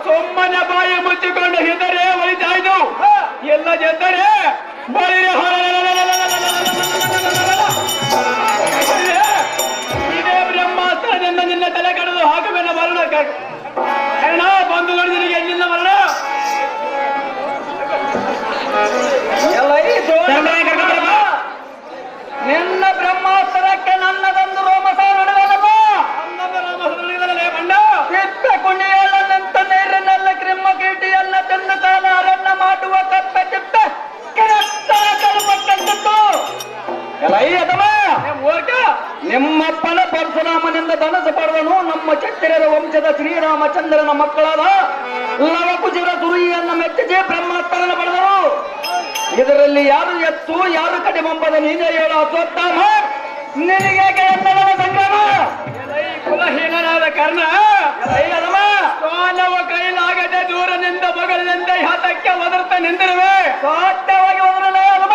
ಸೊಮ್ಮನ ಬಾಯಿ ಮುಚ್ಚಿಕೊಂಡು ಹಿದರೆ ಒಳಿತಾಯ್ತು ಎಲ್ಲ ಗೆದ್ದರೆ ಇದೇ ಬ್ರಹ್ಮಾಸ್ತ್ರದಿಂದ ನಿನ್ನ ತಲೆ ಕಡಿದು ಹಾಕುವೆನ ಮರಣ ಕರ್ಣ ಬಂದು ನೋಡಿದರಿಗೆ ನಿನ್ನ ಮರಣ ನಿನ್ನ ಬ್ರಹ್ಮಾಸ್ತ್ರಕ್ಕೆ ನನ್ನದೊಂದು ರೋಮಸ ನುಡಿದನಪ್ಪ ಸಿಪ್ಪೆ ಕುಣಿಯಲ್ಲಂತ ನೀರಿನಲ್ಲ ಕ್ರಿಮ್ಮ ಕೀಟಿಯಲ್ಲ ಚೆಂದು ಕಾಲ ಅರಣ್ಯ ಮಾಡುವ ಕಪ್ಪೆ ಚಿಪ್ಪೆ ನಿಮ್ಮಪ್ಪನ ಪರಶುರಾಮನಿಂದ ಧನಸು ಪಡೆದನು ನಮ್ಮ ಚಕ್ರದ ವಂಶದ ಶ್ರೀರಾಮಚಂದ್ರನ ಮಕ್ಕಳಾದ ಲವಕುಜಿರ ಸುರಿಯನ್ನು ಮೆಚ್ಚಿಸಿ ಬ್ರಹ್ಮಾಸ್ತ್ರನ ಪಡೆದರು ಇದರಲ್ಲಿ ಯಾರು ಎತ್ತು ಯಾರು ಕಡಿಮೆಂಬದ ನೀನೇ ಹೇಳು ಅಶ್ವತ್ಥಾಮ ನಿನಗೆ ಎನ್ನಡನ ಸಂಗ್ರಾಮ ಕುಲಹೀನನಾದ ಕರ್ಣ ಸೋನವ ಕೈಲಾಗದೆ ದೂರನಿಂದ ಬಗಲಿನಿಂದ ಹತಕ್ಕೆ ಒದರ್ತ ನಿಂತಿರುವೆ ಸ್ವಾರ್ಥವಾಗಿ ಒದರಲೇ ಅಲ್ವ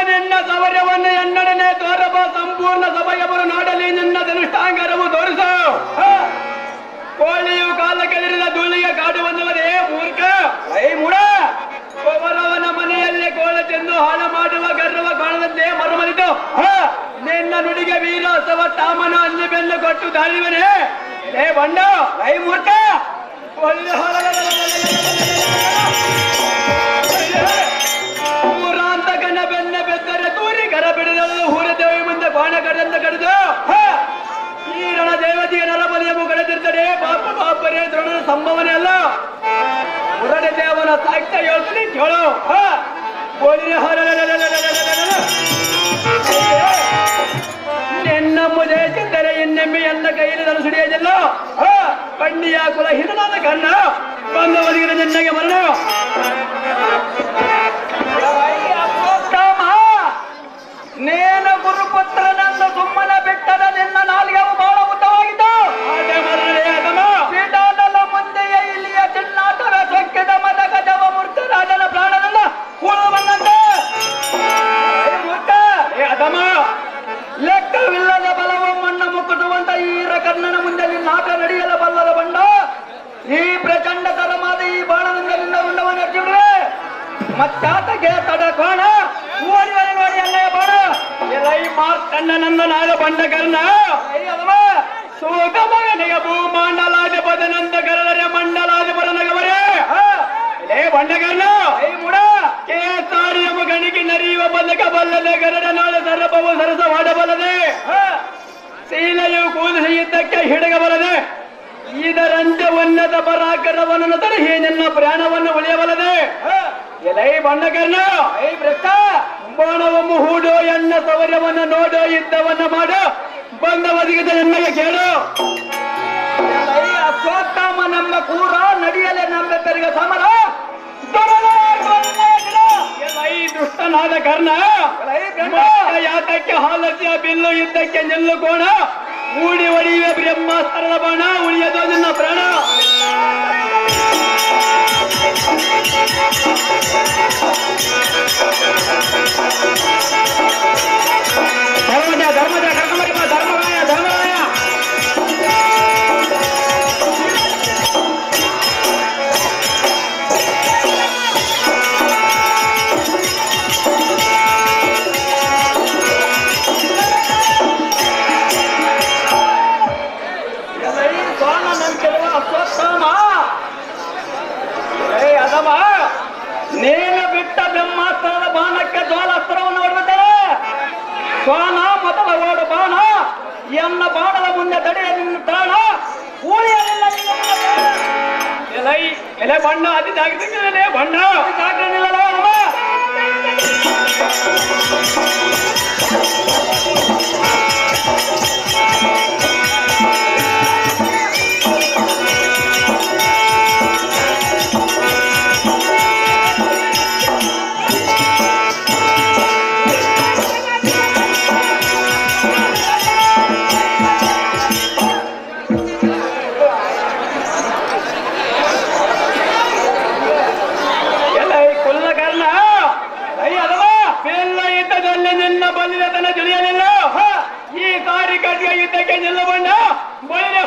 ನಿನ್ನ ಸೌರ್ಯವನ್ನು ಎನ್ನಡನೆ ತೋರಬ ಸಂಪೂರ್ಣ ಸಭೆಯವರು ನಾಡಲಿ ನಿನ್ನ ಧನುಷ್ಠಾಂಗರವು ತೋರಿಸು ಕೋಳಿಯು ಕಾಲ ಕೆದರಿದ ಧೂಳಿಗೆ ಕಾಡುವನ್ನವರೇ ಮೂರ್ಖ ಮೂಡ ಅವರವನ ಮನೆಯಲ್ಲಿ ಕೋಳ ಚೆಂದು ಹಾಳ ಮಾಡುವ ಗರ್ವ ಕಾಣದಂತೆ ಮರುಮರಿತು ನಿನ್ನ ನುಡಿಗೆ ವೀರ ಅಶ್ವತ್ಥಾಮನ ಅಲ್ಲಿ ಬೆನ್ನು ಕೊಟ್ಟು ದಾಳಿವನೇ ಏ ಬಂಡ ಮೂರ್ಖ ಊರಾಂತಕನ ಬೆನ್ನ ಬೆತ್ತರೆ ತೂರಿ ಕರ ಬಿಡದಲು ಊರ ದೇವಿ ಮುಂದೆ ಬಾಣ ಕಡೆಂದ ಕಡಿದು ಈ ರಣ ದೇವತೆಯ ನರಬಲಿಯು ಕಳೆದಿರ್ತಾರೆ ಪಾಪ ಪಾಪರೇ ದ್ರೋಣನ ಸಂಭವನೆ ಅಲ್ಲ ಉರಡೆ ದೇವನ ಸಾಕ್ತ ಹೇಳ್ತೀನಿ ಕೇಳು ಕೈಯಲ್ಲಿ ಧರಿಸಿಡಿಯಲ್ಲ ಕಣ್ಣಿಯ ಕುಲ ಹಿರಿದಾದ ಕಣ್ಣ ಬಂದವನಿಗೆ ನಿನ್ನಗೆ ಮರಣ ನೇನ ಗುರುಪುತ್ರನನ್ನ ಸುಮ್ಮನ ಬೆಟ್ಟದ ನಿನ್ನ ನಾಲಿಗೆವು ಬಹಳ ಉದ್ದವಾಗಿದ್ದು ಪೀಠಾನಲ ಮುಂದೆಯೇ ಇಲ್ಲಿಯ ಚಿನ್ನಾಟದ ಸೊಕ್ಕಿದ ಮದ ಗಜವ ಮೂರ್ತ ರಾಜನ ಪ್ರಾಣನನ್ನ ಕೂಡುವನ್ನಂತೆ ಅದಮ ಲೆಕ್ಕವಿಲ್ಲದ ಬಲವು ಮಣ್ಣ ಮುಕ್ಕುಟುವಂತ ಈರ ಕರ್ಣನ ಮುಂದೆ ನಿನ್ನ ಆಟ ನಡೆಯಲ ಬಲ್ಲದ ಬಂಡ ಈ ಪ್ರಚಂಡ ತರಮಾದ ಈ ಬಾಣದಿಂದ ನಿನ್ನ ಉಂಡವನ್ನು ಅರ್ಜಿಬಿಡುವೆ ಮತ್ತಾತಗೆ ತಡ ಕೋಣ ಓಡಿ ನೋಡಿ ಅಲ್ಲೇ ಬಾಣ ಎಲೈ ಮಾರ್ಕಂಡನಂದ ನಾಗ ಬಂಡ ಕರ್ಣ ಸೂತ ಮಗನಿಗೆ ಭೂಮಾಂಡಲಾಧಿಪತನಂತ ಕರದರೆ ಮಂಡಲಾಧಿಪರನಗವರೇ ಲೇ ಬಂಡಕರ್ಣ ಮುಡ ಕೇಸಾರಿಯ ಮಗನಿಗೆ ನರಿಯುವ ಬಲ್ಲಕ ಬಲ್ಲದೆ ಗರಡ ನಾಳೆ ಸರ್ಪವು ಸರಸವಾಡಬಲ್ಲದೆ ಶೀಲೆಯು ಕೂದಿಸಿ ಯುದ್ಧಕ್ಕೆ ಹಿಡಗಬಲ್ಲದೆ ಇದರಂತೆ ಉನ್ನತ ಪರಾಕರವನ್ನು ತರಹಿ ನಿನ್ನ ಪ್ರಾಣವನ್ನು ಉಳಿಯಬಲ್ಲದೆ ಎಲೈ ಬಂಡಕರ್ಣ ಐ ಭ್ರಷ್ಟ ಬಾಣವನ್ನು ಹೂಡೋ ಎನ್ನ ಸೌರ್ಯವನ್ನು ನೋಡೋ ಯುದ್ಧವನ್ನ ಮಾಡೋ ಬಂದ ಒದಗಿದ ನಿಮಗೆ ಕೇಳು ಅಶ್ವತ್ಥಾಮ ನಮ್ಮ ಕೂರ ನಡೆಯಲೆ ನಮ್ಮೆತ್ತರಿಗೆ ಸಮರ ದುಷ್ಟನಾದ ಕರ್ಣ ಯಾತಕ್ಕೆ ಹಾಲತಿಯ ಬಿಲ್ಲು ಯುದ್ಧಕ್ಕೆ ನಿಲ್ಲುಕೋಣ ಮೂಡಿ ಒಡೆಯುವ ಬ್ರಹ್ಮಾಸ್ತ್ರದ ಬಾಣ ಉಳಿಯದು ನಿನ್ನ ಪ್ರಾಣ ಧರ್ಮಜ ಧರ್ಮರಾಯ ಧರ್ಮರಾಯ ನೇನು ಬಿಟ್ಟ ಬ್ರಹ್ಮಾಸ್ತ್ರದ ಬಾಣಕ್ಕೆ ಜ್ವಾಲಾಸ್ತ್ರವನ್ನು ಹೊಡೆದಿದ್ದಾರೆ ಸ್ವಾನ ಮೊದಲ ಓಡು ಬಾಣ ಎನ್ನ ಬಾಣದ ಮುಂದೆ ತಡೆಯ ನಿನ್ನ ಪ್ರಾಣ ಎಲೆ ಬಣ್ಣ ಅತಿ ಜಾಗೃತಿ ಬಣ್ಣ ಜಾಗೃತಿಲ್ಲ ನಿನ್ನ ಬಲಿದತನ ತಿಳಿಯಲಿಲ್ಲ ಈ ಸಾರಿ ಕಟ್ಟಿಗೆ ಯುದ್ಧಕ್ಕೆ ನಿಲ್ಲಬಣ್ಣ ಬಳಿರೆ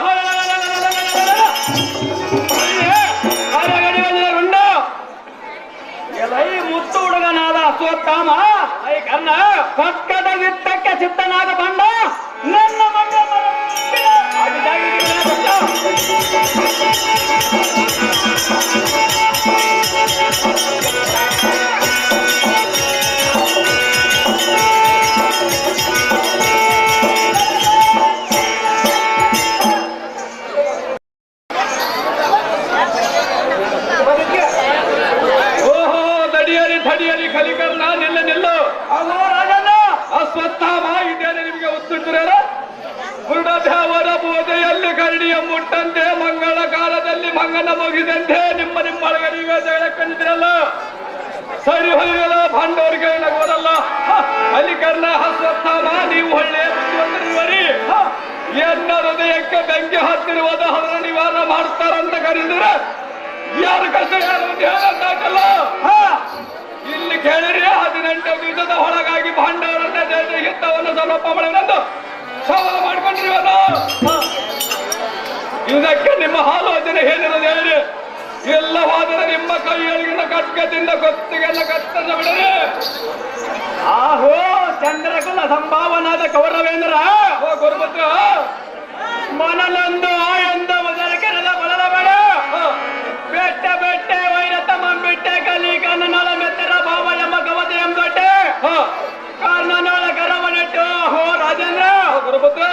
ಹೊರಗಡಿಯುಂಡ ಎಲೈ ಮುತ್ತು ಹುಡುಗನಾದ ಅಶ್ವತ್ಥಾಮ ಐ ಕರ್ಣ ಪಕ್ಕದ ಯುದ್ಧಕ್ಕೆ ಸಿದ್ಧನಾದ ಬಂಡ ನನ್ನ ಮಗ ತಡಿಯಲಿ ಕಲಿಕರ್ಣ ನಿಲ್ಲು ಅಶ್ವತ್ಥಾಮ ಇದೇನೆ ನಿಮಗೆ ಉತ್ತುತ್ತಿರಲ್ಲ ಗುರುಡಾವರ ಬೋಧೆಯಲ್ಲಿ ಕರಡಿಯ ಮುಟ್ಟಂತೆ ಮಂಗಳ ಕಾಲದಲ್ಲಿ ಮಂಗನ ಮುಗಿದಂತೆ ನಿಮ್ಮ ಒಳಗರಿಗೆ ಕಂಡಿದ್ರಲ್ಲ ಸರಿ ಹೊಲಿಯಲ್ಲ ಭಾಂಡವರಿಗೆ ನಗೋರಲ್ಲ ಕಲಿಕರ್ಣ ಅಶ್ವತ್ಥಾಮ ನೀವು ಒಳ್ಳೆಯ ಬುದ್ಧಿವಂತರಿವರಿ ಎನ್ನ ಹೃದಯಕ್ಕೆ ಬೆಂಕಿ ಹತ್ತಿರುವುದು ಅವರ ನಿವಾರ ಮಾಡ್ತಾರಂತ ಕರೀದ್ರೆ ಯಾರು ಕಷ್ಟ ಯಾರು ಇಲ್ಲಿ ಕೇಳಿರಿ 18 ದಿವಸದ ಒಳಗಾಗಿ ಭಾಂಡವರನ್ನ ಯುದ್ಧವನ್ನು ಸಮರ್ಪ ಮಾಡಿದಂದು ಸವಾಲ ಮಾಡ್ಕೊಂಡಿರುವಲ್ಲ ಇದಕ್ಕೆ ನಿಮ್ಮ ಆಲೋಚನೆ ಏನಿರೋದು ಹೇಳಿ ಎಲ್ಲವಾದರೆ ನಿಮ್ಮ ಕೈಯೊಳಗಿನ ಖಡ್ಗದಿಂದ ಕೊತ್ತಿಗೆಲ್ಲ ಕತ್ತರಿಸ ಬಿಡರಿ ಆಹೋ ಚಂದ್ರಕುಲ ಸಂಭಾವನಾದ ಕೌರವೇಂದ್ರ ಗುರುಪುತ್ರ ಮನಲೊಂದು ಆಯೊಂದು ಮೊದಲ ಕೆರದ ಬಲದ ಬೇಡ ಬೆಟ್ಟ ಬೆಟ್ಟೆ ವೈರತಮ ಬಿಟ್ಟೆ ಕಲಿ ಕನ್ನನಾಳ ಮೆತ್ತರ ಭಾವ ಎಂಬ ಕವತೆ ಎಂಬಟ್ಟೆ ಕರ್ಣನಾಳ ಕರವನೆಟ್ಟು ಹೋ ರಾಜೇಂದ್ರ ಗುರುಪುತ್ರ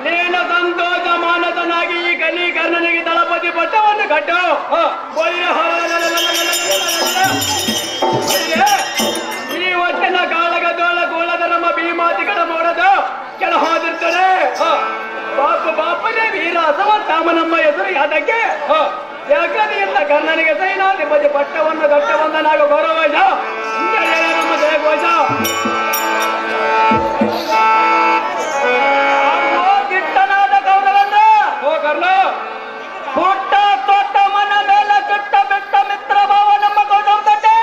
ನೀನು ಸಂತೋಷ ಮಾನಸನಾಗಿ ಈ ಕಲಿ ಕರ್ಣನಿಗೆ ದಳಪತಿ ಪಟ್ಟವನ್ನು ಕಟ್ಟು ಈ ಹೊತ್ತಿನ ಕಾಳಗದೋಳ ಗೋಳಧರ್ಮ ಭೀಮಾತಿಗಳ ಮಾಡೋದು ಕೆಳ ಹೋದಿರ್ತಾರೆ ಬಾಪನೇ ವೀರ ಅಥವಾ ಕಾಮನಮ್ಮ ಎದುರು ಯಾತಕ್ಕೆ ಯಾಕಂದ್ರೆ ಕರ್ಣನಿಗೆ ಸೈನಾದಿ ಬದಿ ಪಟ್ಟವನ್ನು ಗಟ್ಟವಂದನಾಗ ಗೌರವಜ ನಮ್ಮ ಜಯಘೋಷ ಕಿಟ್ಟನಾದ ಕೌರವಂದ್ರ ಓ ಕರ್ಣ ಪುಟ್ಟ ತೊಟ್ಟ ಮನ ಮೇಲೆ ಕಿಟ್ಟ ಬಿಟ್ಟ ಮಿತ್ರ ಭಾವ ನಮ್ಮ ಕೌಟಂಬಟ್ಟೆ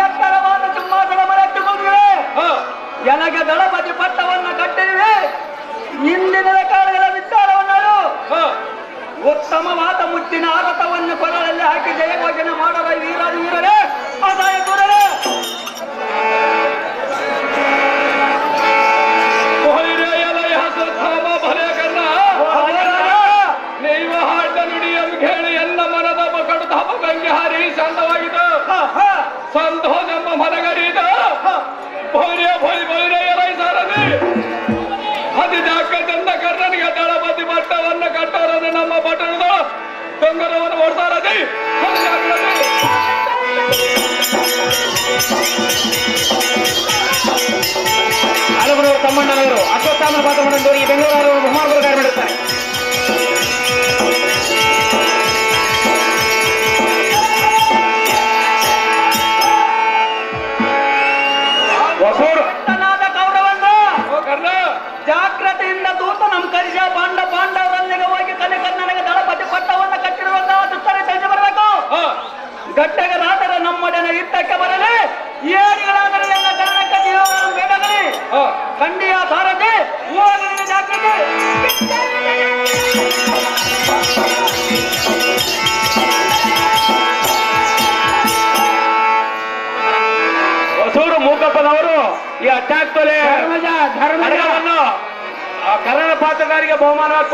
ಎತ್ತರವಾದ ಸಿಂಹಾಸನ ಮರೆಟ್ಟುಕೊಂಡಿವೆ ಎನಗೆ ದಳಪತಿ ಪಟ್ಟವನ್ನು ಕಟ್ಟಿವೆ ಇಂದಿನ ಕಾಲಗಳ ವಿಚಾರವನ್ನು ಉತ್ತಮವಾದ ಮುತ್ತಿನ ಆರತವನ್ನು ಕೊರಳಲ್ಲಿ ಹಾಕಿ ಜಯಘೋಷಣೆ ಮಾಡದ ವೀರಾದಿ ವೀರರೇ ಅಸಹಾಯ ದೂರರೇ ನೀವು ಹಾಡ ನುಡಿಯನ್ನು ಕೇಳಿ ಎಲ್ಲ ಮನದ ಕಡು ತಾಪ ಗಂಗೆ ಹಾರಿ ಶಾಂತವಾಗಿದ್ದು ಸಂತೋಷೆಂಬ ಮನಗರಿದ ಭೈರ್ಯ ಭೈರೈ ಸಾರದಿ ಅತಿ ಜಾಗದಿಂದ ಕರ್ಣನಿಗೆ ದಳಪತಿ ಪಟ್ಟವನ್ನು ಕಟ್ಟೋರದು ನಮ್ಮ ಪಟ್ಟಣದ ಡೊಂಗರವನ್ನು ಓಡ್ತಾರದಿ ಹಲವರು ತಮ್ಮಣ್ಣನವರು ಅಶ್ವತ್ಥಾಮನ ಪಾತ್ರವನ್ನು ಈ ಬೆಂಗಳೂರು ಬಹುಮಾನ ಕಾರ್ಯ ಮಾಡುತ್ತಾರೆ. ಜಾಗ್ರತೆಯಿಂದ ದೂತ ನಮ್ಮ ಕರಿಷ ಪಾಂಡವರಲ್ಲಿಗೆ ಹೋಗಿ ಕನ್ನನಿಗೆ ದಳಪತಿ ಪಟ್ಟವನ್ನು ಕಟ್ಟಿರುವಂತಹ ದುಷ್ಟರ ತಿಳಿಸಿ ಬರಬೇಕು. ಗಟ್ಟಗರಾದರೆ ನಮ್ಮೊಡನೆ ಯುದ್ಧಕ್ಕೆ ಬರಲಿ, ಏರಿಗಳಾದರೆ ಎಲ್ಲ ಕನ್ನಡಕ್ಕೆ ಜೀವವನ್ನು ಬೇಡಗಲಿ. ಖಂಡಿಯ ಸಾರಥಿ ಊರಿನ ಜಾಗೃತಿ ಹೊಸೂರು ಮೂಕಪ್ಪನವರು ಈ ಅಟ್ಟಾಕ್ತೊಲೆ ಧರ್ಮವನ್ನು ಕನ್ನಡ ಪಾತ್ರಗಾರಿಗೆ ಬಹುಮಾನ